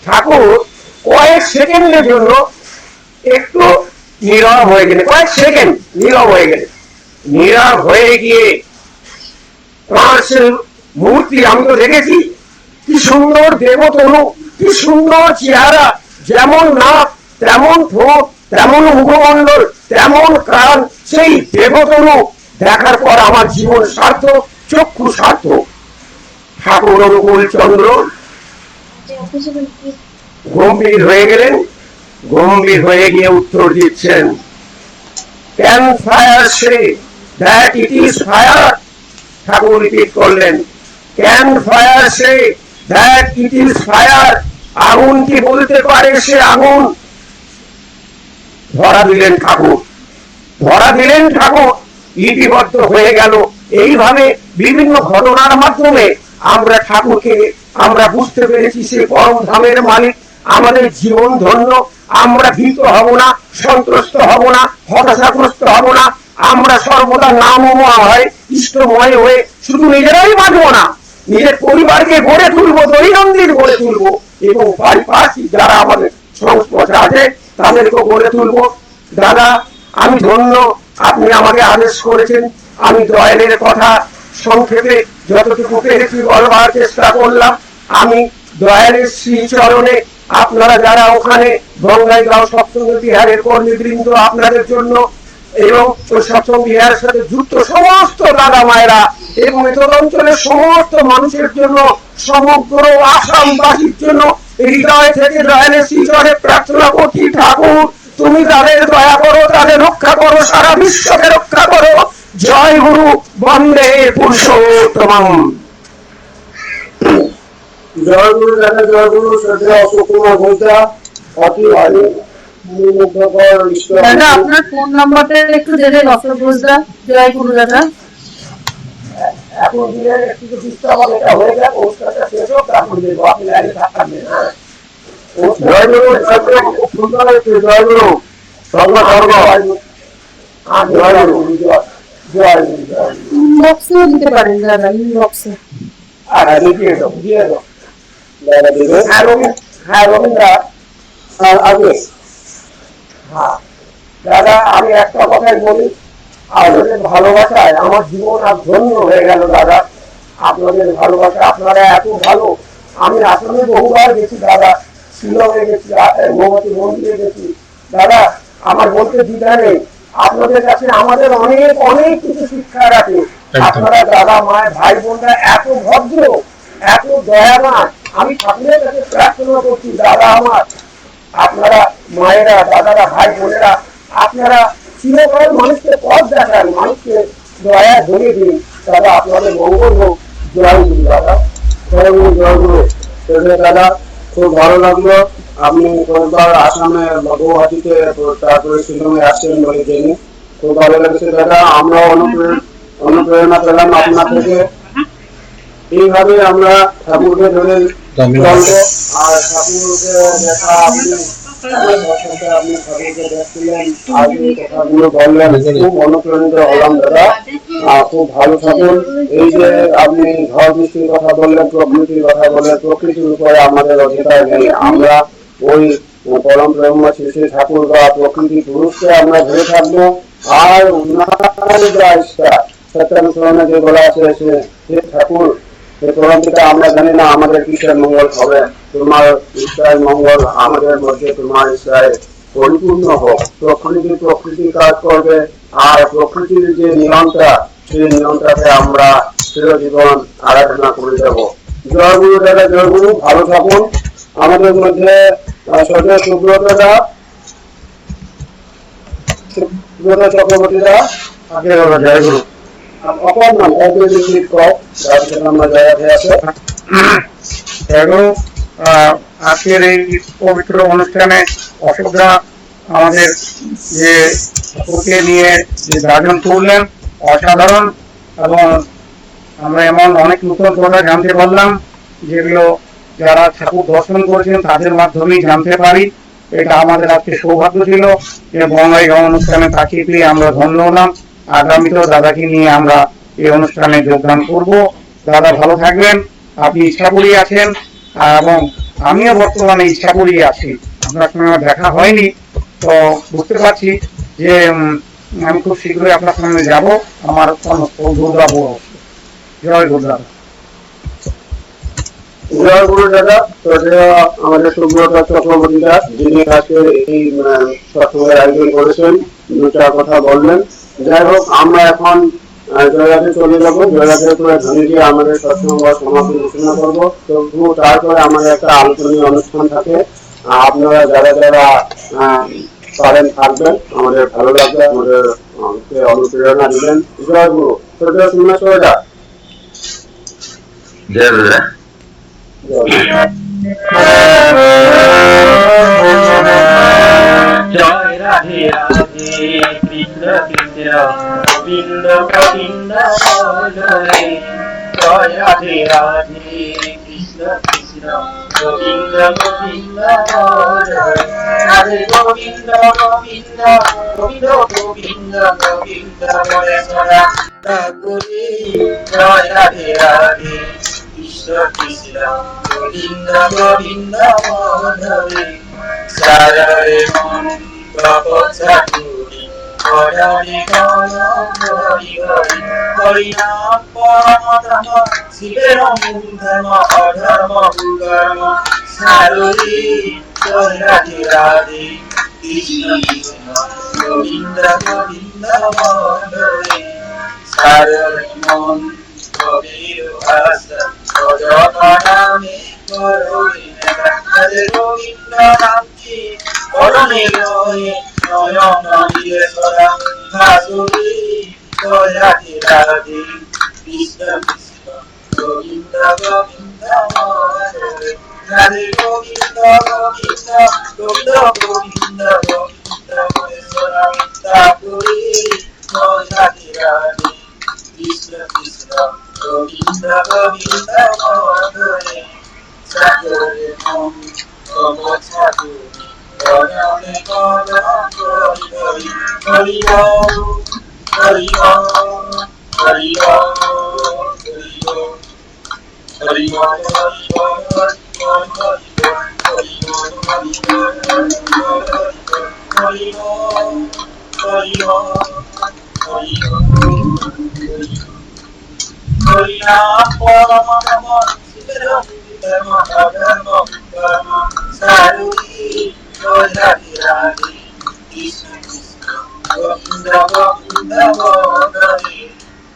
ঠাকুর কয়েক সেকেন্ডের জন্য একটু নীরব হয়ে গেলেন। কয়েক সেকেন্ড নীরব হয়ে গেলেন। নীরব হয়ে গিয়ে মূর্তি আমি তো দেখেছি, কি সুন্দর দেবতনু, কি সুন্দর চেহারা, যেমন নাক তেমন ঠোঁট, তেমন মুখমণ্ডল, তেমন কান, সেই দেবতনু দেখার পর আমার জীবন সার্থক, চক্ষু সার্থক। ঠাকুর অনুকূল চন্দ্র গম্ভীর হয়ে গেলেন। গম্ভীর হয়ে গিয়ে উত্তর দিচ্ছেন, can fire say that it is fire? ঠাকুর রিপিট করলেন, can fire say that it is fire? আগুন কি বলতে পারে সে আগুন? ধরা দিলেন ঠাকুর। ধরা দিলেন ঠাকুর, লিপিবদ্ধ হয়ে গেল। এইভাবে বিভিন্ন ঘটনার মাধ্যমে আমরা ঠাকুরকে আমরা বুঝতে পেরেছি সে পরম ধামের মালিক। আমাদের জীবন ধন্য। আমরা ভীত হব না, সন্ত্রস্ত হব না, হতাশাগ্রস্ত হব না। আমরা সর্বদা নামময় হয়, ইষ্টময় হয়ে শুধু নিজেরাই বাঁচব না, নিজের পরিবারকে গড়ে তুলবো, দৈনন্দিন গড়ে তুলবো, এবং পারিপার্শ্বিক যারা আমাদের সংস্পর্শে আছে তাদেরকেও গড়ে তুলবো। দাদা আমি ধন্য, আপনি আমাকে আদেশ করেছেন। আমি দয়ালের কথা সংক্ষেপে যতটুকু পেরেছি বলবার চেষ্টা করলাম। আমি দয়ালের শ্রীচরণে, আপনারা যারা ওখানে গঙ্গাইগাঁও সৎসঙ্গ বিহারের কর্মীবৃন্দ, আপনাদের জন্য এবং সৎসঙ্গ বিহারের সাথে যুক্ত সমস্ত দাদা মায়েরা এবং এতদ অঞ্চলের সমস্ত মানুষের জন্য, সমগ্র আসামবাসীর জন্য হৃদয় থেকে দয়ালের শ্রীচরণে প্রার্থনা করছি, ঠাকুর তুমি তাদের দয়া করো, তাদের রক্ষা করো, সারা বিশ্বকে রক্ষা করো। জয় গুরু বন্দে পুরুষোত্তমম। জয় গুরু দাদা, জয় গুরু। শ্রদ্ধেয় অশোক কুমার ঘোষদা, অতি ভালো মুগ্ধকর দাদা আপনার ফোন নাম্বারটা একটু দেবেন অশোক ঘোষদা। জয় গুরু দাদা। এখন দিনের একটু ডিস্টার্ব হবে, এটা হয়ে যাক, অনুষ্ঠানটা শেষ হোক, তারপর দেবো, আপনি লাইনে থাকবেন। জয় গুরু, জয় গুরু, খুব সুন্দর হয়েছে। জয় গুরু, স্বর্গ স্বর্গ। জয় গুরু, জয় গুরু, জয় গুরু। ইনবক্সেও দিতে পারেন দাদা, ইনবক্সে। আচ্ছা, দিয়ে দাও, দিয়ে দাও। হ্যাঁ রবীন্দ্র, হ্যাঁ রবীন্দ্র, আগে হ্যাঁ দাদা, আমি একটা কথাই বলি, আপনাদের ভালোবাসায় আমার জীবন আর ধন্য হয়ে গেল দাদা। আপনাদের ভালোবাসা, আপনারা এত ভালো। আমি আসলে বহুবার গেছি দাদা, শিলংয়ে গেছি, ভগবতী মন্দিরে গেছি দাদা। আমার বলতে দ্বিধা নেই, আপনাদের কাছে আমাদের অনেক অনেক কিছু শিক্ষার আছে। আপনারা দাদা, মায়ের ভাই বোনরা এত ভদ্র, এত দয়াবান। আমি ঠাকুরের কাছে প্রার্থনা করছি দাদা আমার, আপনারা মায়েরা, দাদারা, ভাই বোনেরা, আপনারা চিরকাল মানুষকে পথ দেখান, মানুষকে দয়া ধরে দিন দাদা। আপনাদের মঙ্গল হোক। জয় গুরু দাদা। জয় গুরু, জয় গুরু। শ্রদ্ধেয় দাদা, খুব ভালো লাগলো। আপনি কয়েকবার আসামে গৌহাটিতে, তারপরে শিলংয়ে আসছেন বলে জেনে খুব ভালো লাগছে দাদা। আমরা অনুপ্রেরণা পেলাম আপনার থেকে। এইভাবে আমরা ঠাকুরকে ধরে চলবো। আর ঠাকুরকে দেখা, আপনি ঠাকুরকে দেখছিলেন, আজ এই কথাগুলো বললেন, খুব অনুপ্রাণিত হলাম দাদা। খুব ভালো থাকুন। এই যে আপনি ঝড় বৃষ্টির কথা বললেন, প্রকৃতির কথা বললেন, প্রকৃতির উপরে আমাদের অধিকার নেই। আমরা ওই পরম ব্রহ্ম শ্রী ঠাকুর বা প্রকৃতি পুরুষকে আমরা ধরে থাকবো। আর ওনার যা ইচ্ছা, সত্যানুসরণে যে বলা আছে, সে ঠাকুর, সে কোরআনটা আমরা জানি না আমাদের কিসের মঙ্গল হবে। তোমার ইচ্ছায় মঙ্গল, আমাদের মধ্যে তোমার ইচ্ছায় পরিপূর্ণ হোক। প্রকৃতি কাজ করবে, আর প্রকৃতির যে নিয়মটা, সেই নিয়মটাকে আমরা চিরজীবন আরাধনা করে যাব। জয় গুরু দাদা, জয় গুরু। ভালো থাকুন। আমাদের মধ্যে শ্রদ্ধেয় সুব্রত দা, সুব্রত চক্রবর্তীরা, আগে জয় গুরু। অপরনাম একদিন কর, তারপরে আমরা জয়াতে আছে। জয় গুরু। আজকের এই পবিত্র অনুষ্ঠানে অশোকদা আমাদের যে ঠাকুরকে নিয়ে যে গাজন তুললেন, অসাধারণ। এবং আমরা এমন অনেক নতুন কথা জানতে পারলাম, যেগুলো যারা ঠাকুর দর্শন করেছেন তাদের মাধ্যমেই জানতে পারি। এটা আমাদের আজকে সৌভাগ্য ছিল যে বঙ্গাই অনুষ্ঠানে তাকিয়ে পেয়ে আমরা ধন্য হলাম। আগামীতেও দাদাকে নিয়ে আমরা এই অনুষ্ঠানে যোগদান করব। দাদা ভালো থাকবেন। আপনি ইচ্ছাপুরি আছেন, এবং আমিও বর্তমানে ইচ্ছাপুরি আছি। আপনার সঙ্গে আমার দেখা হয়নি, তো বুঝতে পারছি যে আমি খুব শীঘ্রই আপনার সঙ্গে যাব। আমার কর্মস্থল দুর্গাপুর। জয় গুরুদাদা। জয় গুরু দাদা। আমাদের সুব্রত চক্রবর্তীরা, যিনি আজকে এই সৎসঙ্গের আয়োজন করেছেন, দুটা কথা বললেন। যাই হোক, আমরা এখন জয়রাতে চলে যাবো। জয়রাতের পরে ধনী দিয়ে আমাদের সৎসঙ্গ সমাপ্তি ঘোষণা করবো। তবু তারপরে আমাদের একটা আলোচনীয় অনুষ্ঠান থাকে। আপনারা যারা যারা পারেন থাকবেন, আমাদের ভালো লাগবে, আমাদের অনুপ্রেরণা দিলেন। জয় গুরু। শ্রদ্ধেয় সিংহেশ্বরদা, জয় গুরু। জয় রাধে রাধে, কৃষ্ণ কৃষ্ণ গোবিন্দ গোবিন্দ হরে। জয় রাধে রাধে, কৃষ্ণ কৃষ্ণ গোবিন্দ গোবিন্দ হরে। রাধে গোবিন্দ গোবিন্দ গোবিন্দ গোবিন্দ গোবিন্দ হরে সদা ঠাকুরে। জয় রাধে রাধে, কৃষ্ণ কৃষ্ণ গোবিন্দ গোবিন্দ হরে। সারে মন তপসাতুরি হরি গণ হরি হরি। হরি নাম পরম ধর্ম, শিবের ধর্ম অধর্ম কুকর্ম সাররি। জয় রাধে রাধে, কৃষ্ণ কৃষ্ণ গোবিন্দ গোবিন্দ হরে। সারে মন কবির ভাষা নামে করোরে। হরে গোবিন্দ নামটি করণে রয়ে নয়ন দিয়ে সদা ভাসুরি। জয় বৃন্দাবনে সাগরে মন তব ছাগু বনানে কদম Hari Hari Hari Hari Hari Hari Hariam Parama Sivaram Dharma Dharma Dharma Saruri Hare Hare Krishna Krishna Govinda Govinda Hare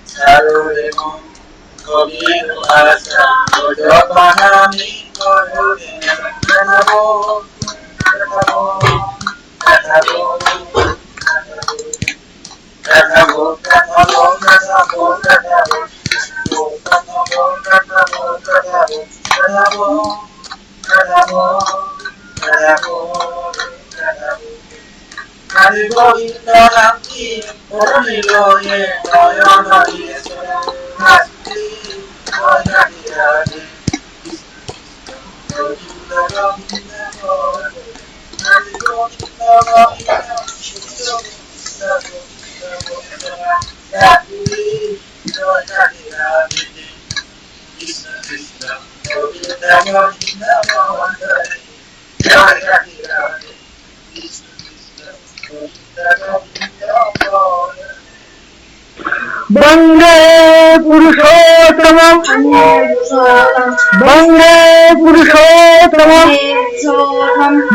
Sarure Mon Kabir Asa Jopanami Korone Nanabo Nanabo Nanabo Nanabo Nanabo Nanabo Nanabo Hare Govinda Nami Orniloye Nayana Yesara Nasti Hare Hare Govinda Govinda Hare Govinda Govinda Govinda Govinda Nasti Hare Hare Krishna Krishna Govinda Govinda Hare Hare Hare Krishna Krishna Govinda Govinda Hare বন্দে পুরুষোত্তম বন্দে পুরুষোত্তম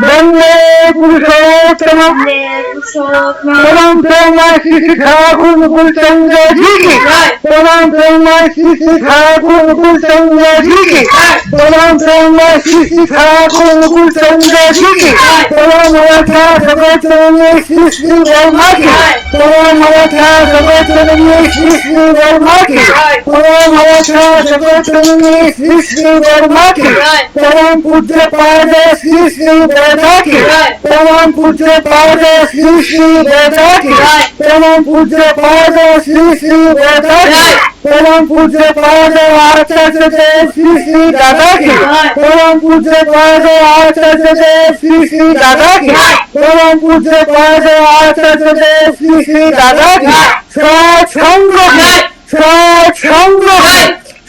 বন্দে পুরুষোত্তম প্রণাম প্রেমা শ্রী শ্রী ঠাকুর মুকুল চন্দ্র জি কি প্রণাম প্রেমা শ্রী শ্রী ঠাকুর মুকুল চন্দ্র জি কি প্রণাম প্রেমা শ্রী শ্রী ঠাকুর মুকুল চন্দ্র জি কি প্রণাম মাথা সর্বচরণে শ্রী শ্রী বর্মা কি প্রণাম মাথা সর্বচরণে শ্রী শ্রী বর্মা কি প্রণাম মাথা সর্বচরণে শ্রী শ্রী বর্মা কি প্রণাম পূজ্য পাদ শ্রী শ্রী বেদা কি প্রণাম পূজ্য পাদ শ্রী শ্রী বেদা কি প্রণাম পূজ্য পাদ শ্রী শ্রী বেদা কি প্রণাম পূজ্য পাদ আচার্য দেব শ্রী শ্রী দাদা কি প্রণাম পূজ্য পাদ আচার্য দেব শ্রী শ্রী দাদা কি প্রণাম পূজ্য পাদ আচার্য দেব শ্রী শ্রী দাদা কি সৎসঙ্গ কি সৎসঙ্গ কি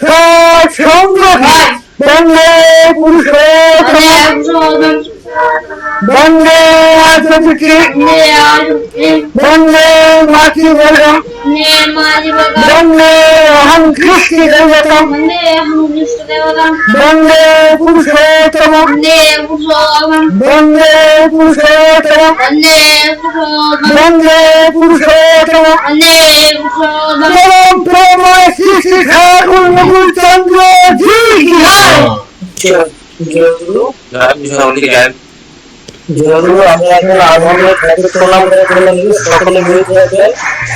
সৎসঙ্গ কি বন্দে পুরুষোত্তম বন্দে আচার্যকে বন্দে মাতৃবর্গম বন্দে অহং কৃষ্ণ দেবতম বন্দে পুরুষোত্তম বন্দে পুরুষোত্তম বন্দে পুরুষোত্তম পরম প্রেম শ্রী শ্রী ঠাকুর মুকুল চন্দ্র জি কি যেগুলো আমরা এখন আরম্ভ ঠাকুর প্রণাম করে সকলে মিলিত হয়েছে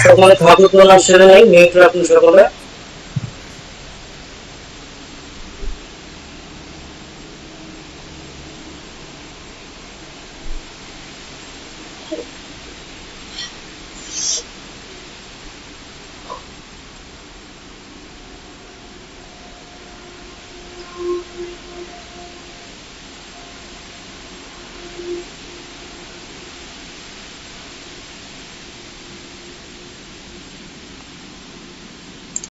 সকলে ঠাকুর প্রণাম সেরে নেই মিলিত রাখুন সকলে